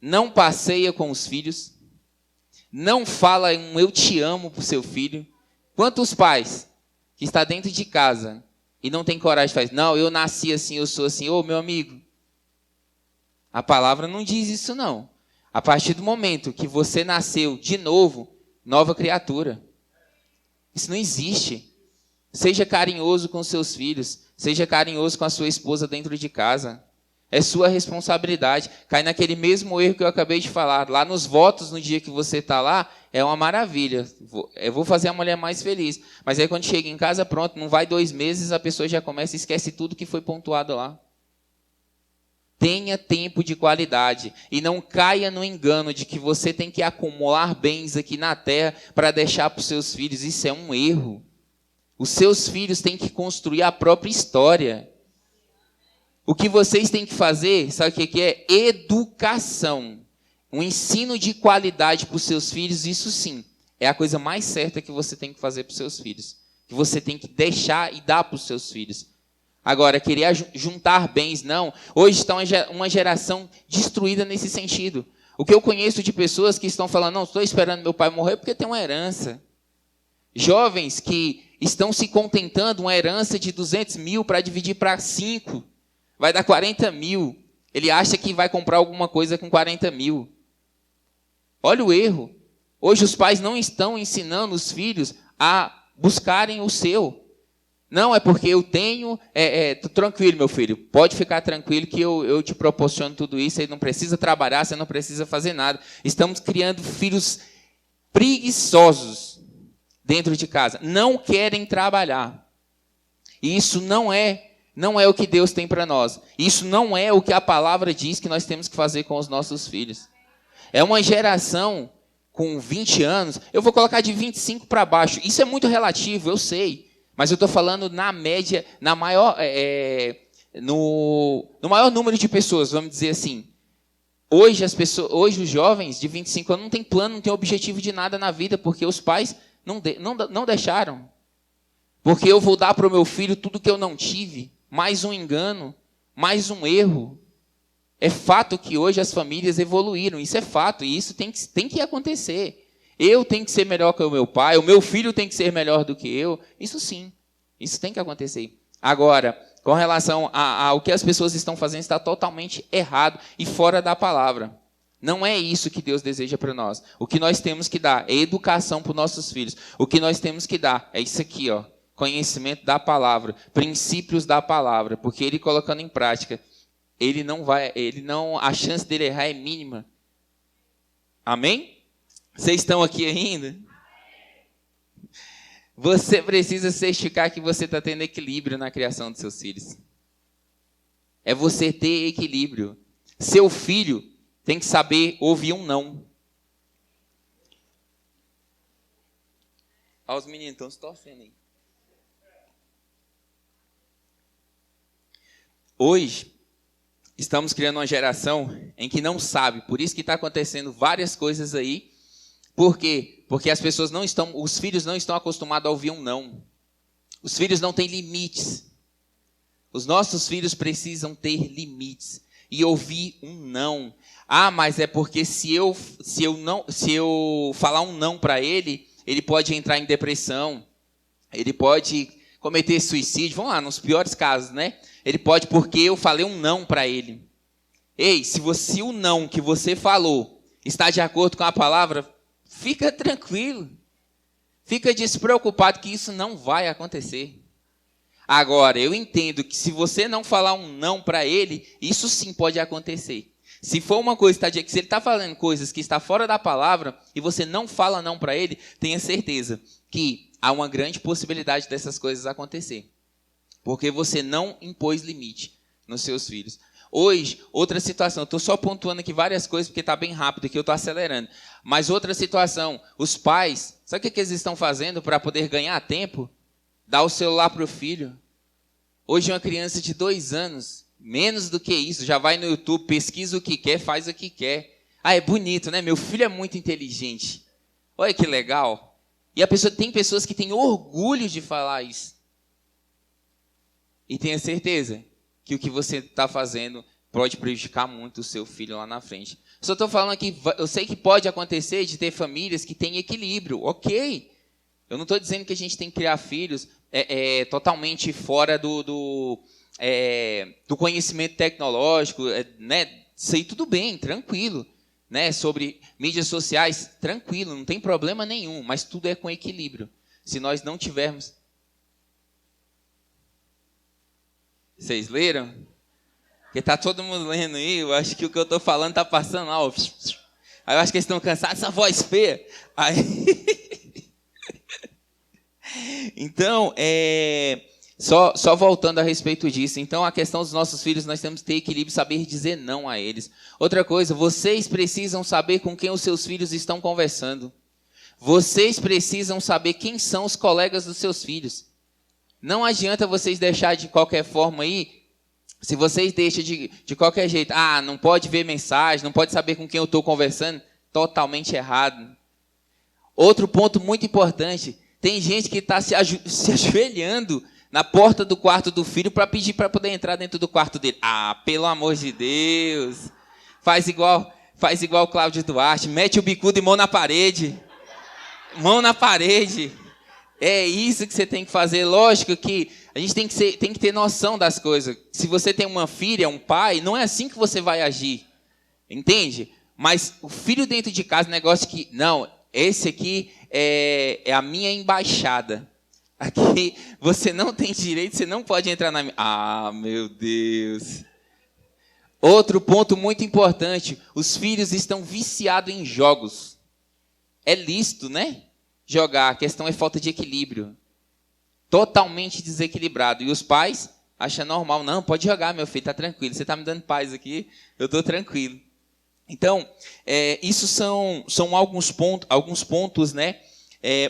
não passeia com os filhos, não fala um eu te amo para o seu filho. Quantos pais que estão dentro de casa e não tem coragem, faz, não, eu nasci assim, eu sou assim. Ô, meu amigo, a palavra não diz isso não. A partir do momento que você nasceu de novo, nova criatura. Isso não existe. Seja carinhoso com seus filhos, seja carinhoso com a sua esposa dentro de casa. É sua responsabilidade. Cai naquele mesmo erro que eu acabei de falar. Lá nos votos, no dia que você está lá, é uma maravilha. Eu vou fazer a mulher mais feliz. Mas aí quando chega em casa, pronto, não vai 2 meses, a pessoa já começa e esquece tudo que foi pontuado lá. Tenha tempo de qualidade. E não caia no engano de que você tem que acumular bens aqui na terra para deixar para os seus filhos. Isso é um erro. Os seus filhos têm que construir a própria história. O que vocês têm que fazer, sabe o que é? Educação. Um ensino de qualidade para os seus filhos, isso sim, é a coisa mais certa que você tem que fazer para os seus filhos. Que você tem que deixar e dar para os seus filhos. Agora, querer juntar bens, não. Hoje está uma geração destruída nesse sentido. O que eu conheço de pessoas que estão falando, não, estou esperando meu pai morrer porque tem uma herança. Jovens que estão se contentando uma herança de 200 mil para dividir para 5. Vai dar 40 mil. Ele acha que vai comprar alguma coisa com 40 mil. Olha o erro. Hoje os pais não estão ensinando os filhos a buscarem o seu. Não, é porque eu tenho... tranquilo, meu filho. Pode ficar tranquilo que eu te proporciono tudo isso. Você não precisa trabalhar, você não precisa fazer nada. Estamos criando filhos preguiçosos dentro de casa. Não querem trabalhar. E isso não é o que Deus tem para nós. Isso não é o que a palavra diz que nós temos que fazer com os nossos filhos. É uma geração com 20 anos, eu vou colocar de 25 para baixo. Isso é muito relativo, eu sei. Mas eu estou falando na média, no maior número de pessoas, vamos dizer assim. Hoje os jovens de 25 anos não têm plano, não têm objetivo de nada na vida, porque os pais não deixaram. Porque eu vou dar para o meu filho tudo que eu não tive. Mais um engano, mais um erro. É fato que hoje as famílias evoluíram, isso é fato, e isso tem que acontecer. Eu tenho que ser melhor que o meu pai, o meu filho tem que ser melhor do que eu. Isso sim, isso tem que acontecer. Agora, com relação ao que as pessoas estão fazendo, está totalmente errado e fora da palavra. Não é isso que Deus deseja para nós. O que nós temos que dar é educação para os nossos filhos. O que nós temos que dar é isso aqui, ó. Conhecimento da palavra, princípios da palavra, porque ele colocando em prática, a chance dele errar é mínima. Amém? Vocês estão aqui ainda? Você precisa certificar que você está tendo equilíbrio na criação dos seus filhos. É você ter equilíbrio. Seu filho tem que saber ouvir um não. Olha os meninos estão se torcendo aí. Hoje, estamos criando uma geração em que não sabe, por isso que está acontecendo várias coisas aí. Por quê? Porque os filhos não estão acostumados a ouvir um não. Os filhos não têm limites. Os nossos filhos precisam ter limites e ouvir um não. Ah, mas é porque se eu falar um não para ele, ele pode entrar em depressão, ele pode cometer suicídio, vamos lá, nos piores casos, né? Ele pode porque eu falei um não para ele. Ei, se o não que você falou está de acordo com a palavra, fica tranquilo. Fica despreocupado que isso não vai acontecer. Agora, eu entendo que se você não falar um não para ele, isso sim pode acontecer. Se for uma coisa, se ele está falando coisas que está fora da palavra e você não fala não para ele, tenha certeza que há uma grande possibilidade dessas coisas acontecer. Porque você não impôs limite nos seus filhos. Hoje, outra situação, eu estou só pontuando aqui várias coisas porque está bem rápido aqui, eu estou acelerando. Mas outra situação, os pais, sabe o que eles estão fazendo para poder ganhar tempo? Dar o celular para o filho. Hoje uma criança de 2 anos, menos do que isso, já vai no YouTube, pesquisa o que quer, faz o que quer. Ah, é bonito, né? Meu filho é muito inteligente. Olha que legal. E tem pessoas que têm orgulho de falar isso. E tenha certeza que o que você está fazendo pode prejudicar muito o seu filho lá na frente. Só estou falando aqui, eu sei que pode acontecer de ter famílias que têm equilíbrio, ok. Eu não estou dizendo que a gente tem que criar filhos totalmente fora do conhecimento tecnológico, né? Isso aí tudo bem, tranquilo. Né? Sobre mídias sociais, tranquilo, não tem problema nenhum, mas tudo é com equilíbrio. Se nós não tivermos... Vocês leram? Porque tá todo mundo lendo aí, eu acho que o que eu estou falando está passando lá. Aí eu acho que eles estão cansados, essa voz feia. Aí... Então, só voltando a respeito disso. Então, a questão dos nossos filhos, nós temos que ter equilíbrio e saber dizer não a eles. Outra coisa, vocês precisam saber com quem os seus filhos estão conversando. Vocês precisam saber quem são os colegas dos seus filhos. Não adianta vocês deixar de qualquer forma aí, se vocês deixam de qualquer jeito, não pode ver mensagem, não pode saber com quem eu estou conversando, totalmente errado. Outro ponto muito importante, tem gente que está se ajoelhando na porta do quarto do filho para pedir para poder entrar dentro do quarto dele. Pelo amor de Deus. Faz igual Cláudio Duarte, mete o bicudo e mão na parede. Mão na parede. É isso que você tem que fazer. Lógico que a gente tem que ter noção das coisas. Se você tem uma filha, um pai, não é assim que você vai agir. Entende? Mas o filho dentro de casa, negócio que... Não, esse aqui é a minha embaixada. Aqui você não tem direito, você não pode entrar na minha... meu Deus. Outro ponto muito importante. Os filhos estão viciados em jogos. É lícito, né? Jogar. A questão é falta de equilíbrio. Totalmente desequilibrado. E os pais acham normal. Não, pode jogar, meu filho, tá tranquilo. Você tá me dando paz aqui, eu estou tranquilo. Então, isso são alguns pontos, né,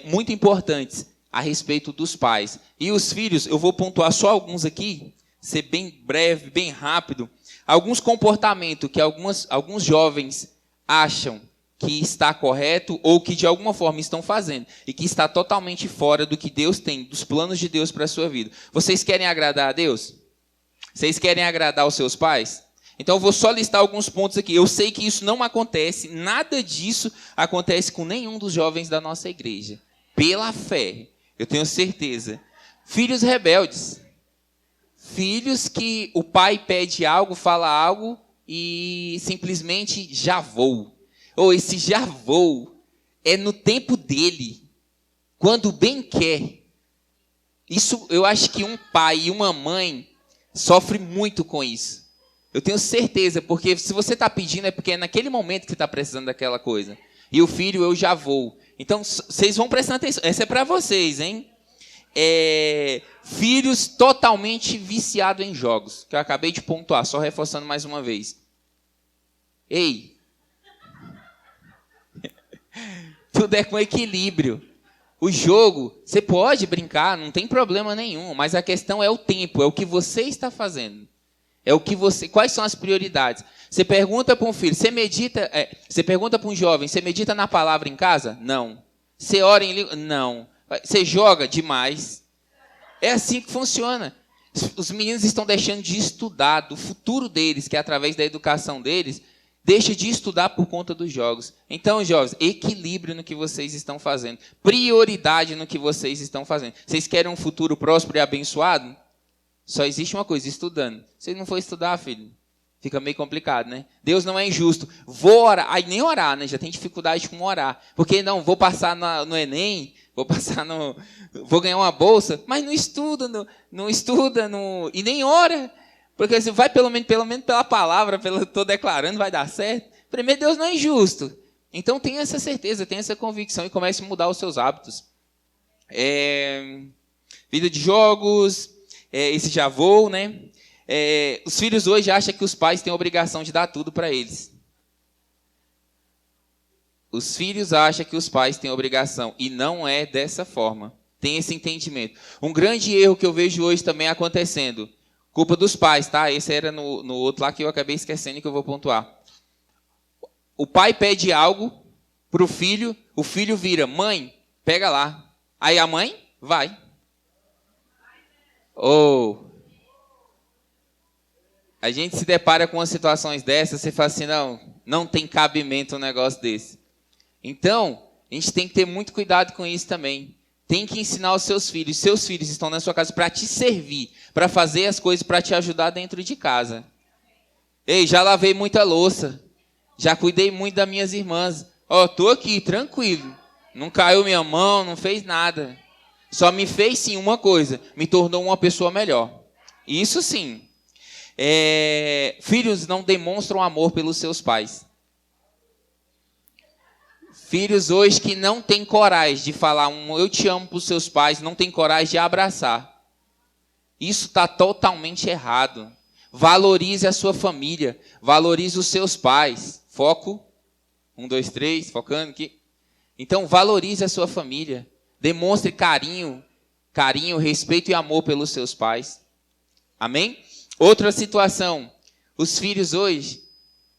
muito importantes a respeito dos pais. E os filhos, eu vou pontuar só alguns aqui, ser bem breve, bem rápido. Alguns comportamentos que alguns jovens acham que está correto ou que de alguma forma estão fazendo e que está totalmente fora do que Deus tem, dos planos de Deus para a sua vida. Vocês querem agradar a Deus? Vocês querem agradar os seus pais? Então eu vou só listar alguns pontos aqui. Eu sei que isso não acontece, nada disso acontece com nenhum dos jovens da nossa igreja. Pela fé, eu tenho certeza. Filhos rebeldes. Filhos que o pai pede algo, fala algo e simplesmente já vou. Ou esse já vou é no tempo dele, quando bem quer. Isso eu acho que um pai e uma mãe sofrem muito com isso. Eu tenho certeza, porque se você está pedindo é porque é naquele momento que você está precisando daquela coisa. E o filho, eu já vou. Então, vocês vão prestando atenção. Essa é para vocês, hein? Filhos totalmente viciados em jogos, que eu acabei de pontuar, só reforçando mais uma vez. Ei! Tudo é com equilíbrio. O jogo, você pode brincar, não tem problema nenhum, mas a questão é o tempo, é o que você está fazendo. Quais são as prioridades? Você pergunta para um filho, você pergunta para um jovem, você medita na palavra em casa? Não. Você ora em língua? Não. Você joga? Demais. É assim que funciona. Os meninos estão deixando de estudar do futuro deles, que é através da educação deles, deixa de estudar por conta dos jogos. Então, jovens, equilíbrio no que vocês estão fazendo. Prioridade no que vocês estão fazendo. Vocês querem um futuro próspero e abençoado? Só existe uma coisa, estudando. Se não for estudar, filho, fica meio complicado, né? Deus não é injusto. Vou orar. Aí nem orar, né? Já tem dificuldade com orar. Porque não, vou passar no Enem, vou ganhar uma bolsa, mas não estuda, e nem ora. Porque você vai pelo menos pela palavra, estou declarando, vai dar certo. Primeiro, Deus não é injusto. Então tenha essa certeza, tenha essa convicção e comece a mudar os seus hábitos. Vida de jogos, esse já vou, né? Os filhos hoje acham que os pais têm a obrigação de dar tudo para eles. Os filhos acham que os pais têm a obrigação, e não é dessa forma. Tem esse entendimento. Um grande erro que eu vejo hoje também acontecendo, culpa dos pais, tá? Esse era no outro lá que eu acabei esquecendo e que eu vou pontuar. O pai pede algo para o filho vira, mãe, pega lá. Aí a mãe vai. A gente se depara com umas situações dessas, você fala assim, não tem cabimento um negócio desse. Então, a gente tem que ter muito cuidado com isso também. tem que ensinar os seus filhos. Seus filhos estão na sua casa para te servir, para fazer as coisas, para te ajudar dentro de casa. Ei, já lavei muita louça. Já cuidei muito das minhas irmãs. Tô aqui, tranquilo. Não caiu minha mão, não fez nada. Só me fez, sim, uma coisa. Me tornou uma pessoa melhor. Isso, sim. Filhos não demonstram amor pelos seus pais. Filhos hoje que não têm coragem de falar eu te amo para os seus pais, não têm coragem de abraçar. Isso está totalmente errado. Valorize a sua família. Valorize os seus pais. Foco. 1, 2, 3, focando aqui. Então, valorize a sua família. Demonstre carinho, respeito e amor pelos seus pais. Amém? Outra situação. Os filhos hoje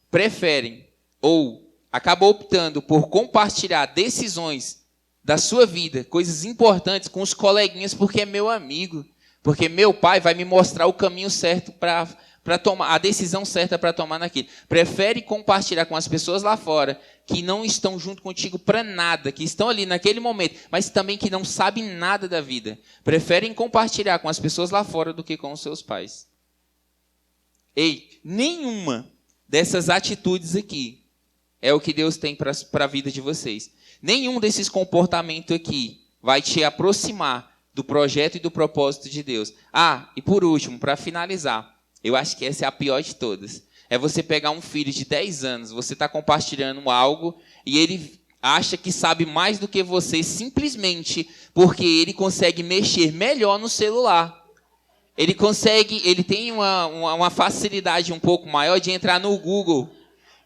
preferem ou acabam optando por compartilhar decisões da sua vida, coisas importantes com os coleguinhas, porque é meu amigo. Porque meu pai vai me mostrar o caminho certo para tomar, a decisão certa para tomar naquilo. Prefere compartilhar com as pessoas lá fora, que não estão junto contigo para nada, que estão ali naquele momento, mas também que não sabem nada da vida. Preferem compartilhar com as pessoas lá fora do que com os seus pais. Ei, nenhuma dessas atitudes aqui é o que Deus tem para a vida de vocês. Nenhum desses comportamentos aqui vai te aproximar do projeto e do propósito de Deus. E por último, para finalizar, eu acho que essa é a pior de todas. É você pegar um filho de 10 anos, você está compartilhando algo e ele acha que sabe mais do que você simplesmente porque ele consegue mexer melhor no celular. Ele tem uma facilidade um pouco maior de entrar no Google,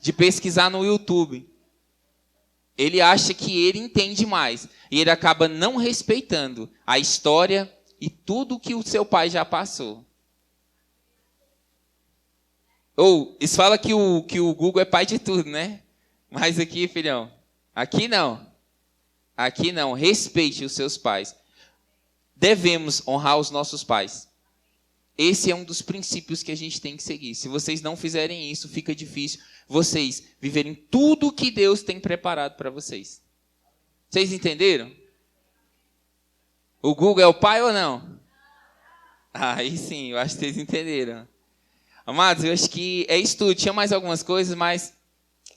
de pesquisar no YouTube. Ele acha que ele entende mais. E ele acaba não respeitando a história e tudo que o seu pai já passou. Eles falam que o Google é pai de tudo, né? Mas aqui, filhão, aqui não. Aqui não. Respeite os seus pais. Devemos honrar os nossos pais. Esse é um dos princípios que a gente tem que seguir. Se vocês não fizerem isso, fica difícil vocês viverem tudo o que Deus tem preparado para vocês. Vocês entenderam? O Google é o pai ou não? Aí sim, eu acho que vocês entenderam. Amados, eu acho que é isso tudo. Tinha mais algumas coisas, mas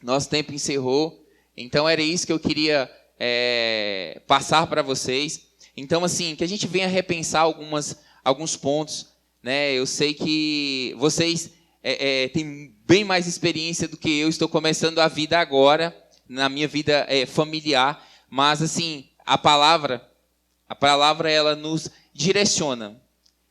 nosso tempo encerrou. Então era isso que eu queria passar para vocês. Então, assim, que a gente venha repensar alguns pontos. Né? Eu sei que vocês têm bem mais experiência do que eu. Estou começando a vida agora, na minha vida familiar. Mas, assim, a palavra ela nos direciona.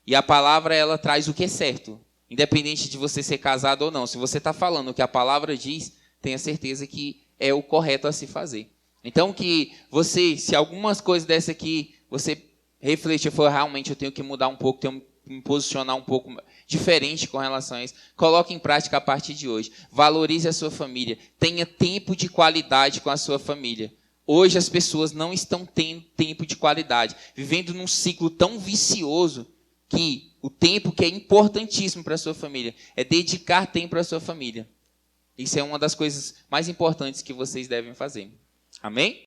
E a palavra, ela traz o que é certo. Independente de você ser casado ou não. Se você está falando o que a palavra diz, tenha certeza que é o correto a se fazer. Então, que você, se algumas coisas dessa aqui, você refletir, realmente eu tenho que mudar um pouco, tenho que me posicionar um pouco diferente com relação a isso. Coloque em prática a partir de hoje. Valorize a sua família. Tenha tempo de qualidade com a sua família. Hoje as pessoas não estão tendo tempo de qualidade. Vivendo num ciclo tão vicioso que o tempo que é importantíssimo para a sua família é dedicar tempo para a sua família. Isso é uma das coisas mais importantes que vocês devem fazer. Amém?